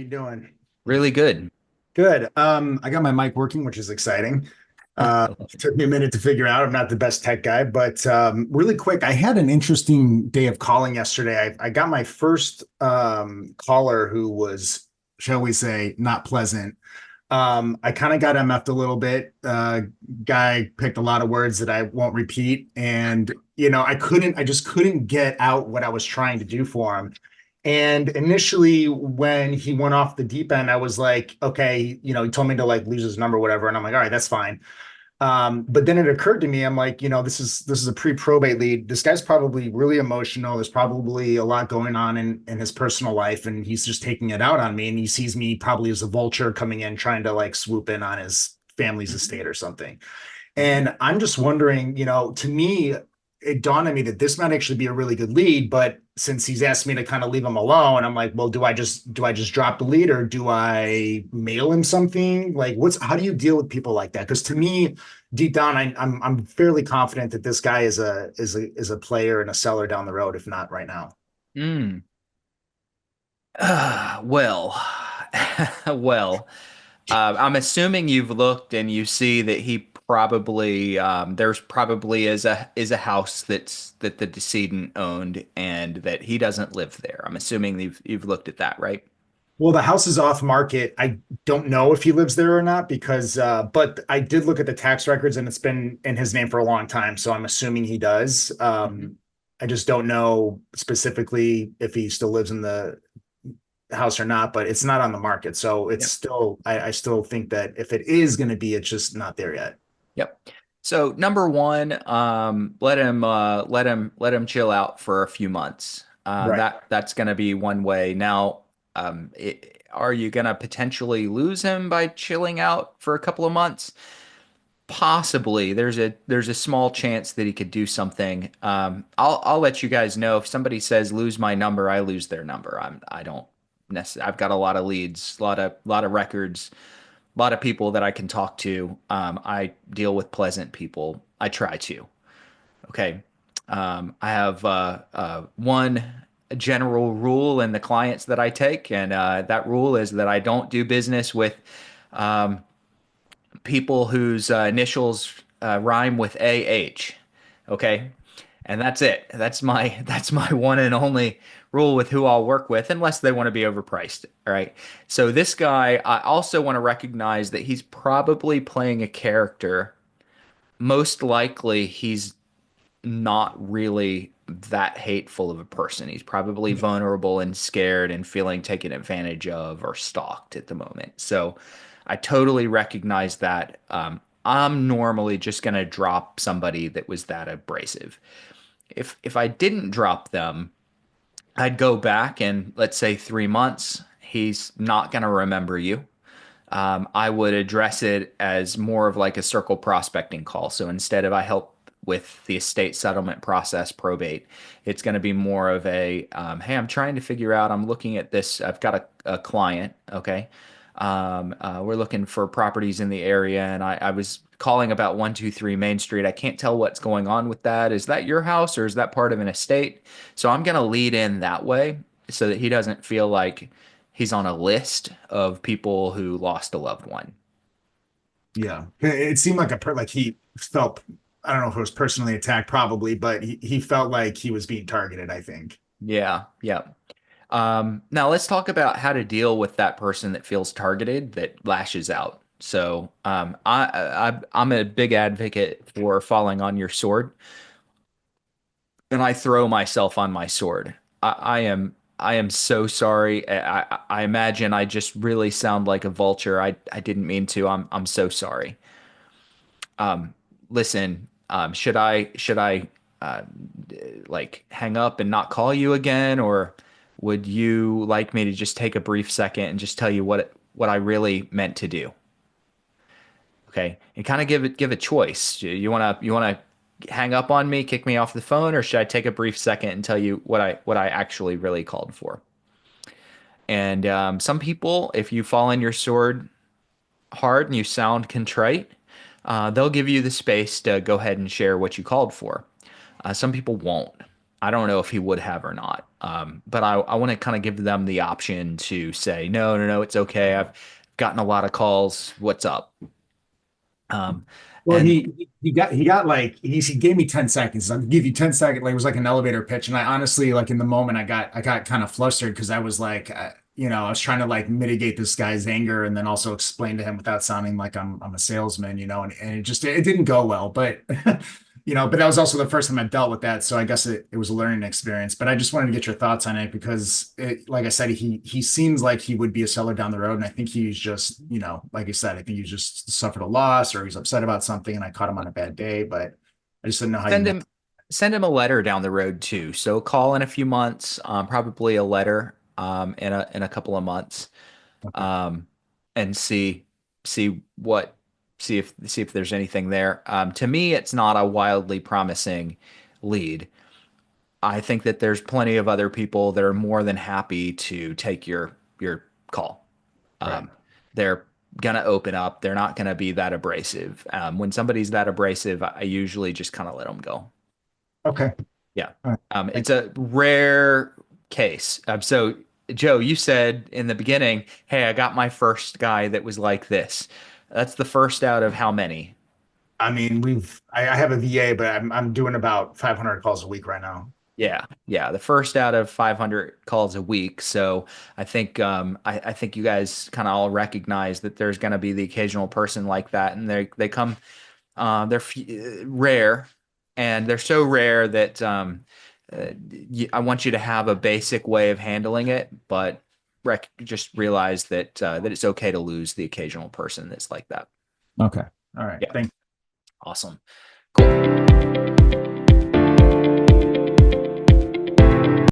you doing? Really good. Good. I got my mic working, which is exciting. Took me a minute to figure out. I'm not the best tech guy, but really quick, I had an interesting day of calling yesterday. I got my first caller who was, shall we say, not pleasant. I kind of got MF'd a little bit. Guy picked a lot of words that I won't repeat, and I just couldn't get out what I was trying to do for him. And initially, when he went off the deep end, I was like, okay, he told me to like lose his number, or whatever, and I'm like, all right, that's fine. But then it occurred to me, I'm like, this is a pre-probate lead. This guy's probably really emotional. There's probably a lot going on in his personal life, and he's just taking it out on me. And he sees me probably as a vulture coming in, trying to like swoop in on his family's Mhm, estate or something. mhm. And I'm just wondering, to me, it dawned on me that this might actually be a really good lead, but since he's asked me to kind of leave him alone, I'm like, well, do I just drop the lead, or do I mail him something? Like, how do you deal with people like that? Because to me, deep down, I'm fairly confident that this guy is a player and a seller down the road, if not right now. Mm. Well, well, I'm assuming you've looked and you see that he probably there's probably is a house that the decedent owned and that he doesn't live there. I'm assuming you've looked at that, right? Well, the house is off market. I don't know if he lives there or not because, but I did look at the tax records and it's been in his name for a long time. So I'm assuming he does. Mhm. I just don't know specifically if he still lives in the house or not, but it's not on the market. So it's Yep. still, I still think that if it is going to be, it's just not there yet. Yep. So number one, let him chill out for a few months. Right. That's going to be one way. Now, are you going to potentially lose him by chilling out for a couple of months? Possibly. There's a small chance that he could do something. I'll let you guys know if somebody says lose my number, I lose their number. I don't necessarily. I've got a lot of leads, a lot of records, a lot of people that I can talk to. I deal with pleasant people. I try to. Okay. I have one general rule in the clients that I take, and that rule is that I don't do business with um, people whose initials rhyme with AH. Okay. And that's it. That's my one and only rule with who I'll work with, unless they want to be overpriced. All right. So this guy, I also want to recognize that he's probably playing a character. Most likely, he's not really that hateful of a person. He's probably vulnerable and scared and feeling taken advantage of or stalked at the moment. So I totally recognize that. I'm normally just going to drop somebody that was that abrasive. If I didn't drop them, I'd go back and let's say 3 months, he's not going to remember you. I would address it as more of like a circle prospecting call. So instead of I help with the estate settlement process, probate, it's going to be more of a, hey, I'm trying to figure out, I'm looking at this. I've got a client, okay. We're looking for properties in the area, and I was calling about 123 Main Street. I can't tell what's going on with that. Is that your house or is that part of an estate? So I'm going to lead in that way so that he doesn't feel like he's on a list of people who lost a loved one. Yeah. It seemed like like he felt, I don't know if it was personally attacked, probably, but he felt like he was being targeted, I think. Yeah, yeah. Now let's talk about how to deal with that person that feels targeted, that lashes out. So, I'm a big advocate for falling on your sword, and I throw myself on my sword. I am so sorry. I imagine I just really sound like a vulture. I didn't mean to. I'm so sorry. Listen, should I uh, like hang up and not call you again, or would you like me to just take a brief second and just tell you what I really meant to do? Okay, and kind of give a choice. You wanna hang up on me, kick me off the phone, or should I take a brief second and tell you what I actually really called for? And some people, if you fall on your sword hard and you sound contrite, they'll give you the space to go ahead and share what you called for. Some people won't. I don't know if he would have or not. But I want to kind of give them the option to say, no, no, no, it's okay. I've gotten a lot of calls. What's up? Um, Well, and he got like he gave me 10 seconds. I'll give you 10 seconds. Like it was like an elevator pitch. And I honestly, like in the moment, I got kind of flustered because I was like, I was trying to like mitigate this guy's anger and then also explain to him without sounding like I'm a salesman, and it didn't go well. But but that was also the first time I dealt with that. So I guess it was a learning experience. But I just wanted to get your thoughts on it because like I said, he seems like he would be a seller down the road. And I think he's just, like I said, I think he just suffered a loss or he's upset about something and I caught him on a bad day, but I just didn't know how you send met. him send him a letter down the road too. So call in a few months, probably a letter in a couple of months, Okay. um, and see what see if there's anything there. To me, it's not a wildly promising lead. I think that there's plenty of other people that are more than happy to take your call. Right. Um, they're gonna open up. They're not gonna be that abrasive. When somebody's that abrasive, I usually just kind of let them go. Okay. Yeah. All right. It's a rare case. So, Joe, you said in the beginning, hey, I got my first guy that was like this. That's the first out of how many? I mean, I have a VA, but I'm doing about 500 calls a week right now. Yeah, yeah, the first out of 500 calls a week. So I think you guys kind of all recognize that there's going to be the occasional person like that, and they come rare, and they're so rare that I want you to have a basic way of handling it, but just realize that it's okay to lose the occasional person that's like that. Okay. All right. Yeah, Thank awesome, cool.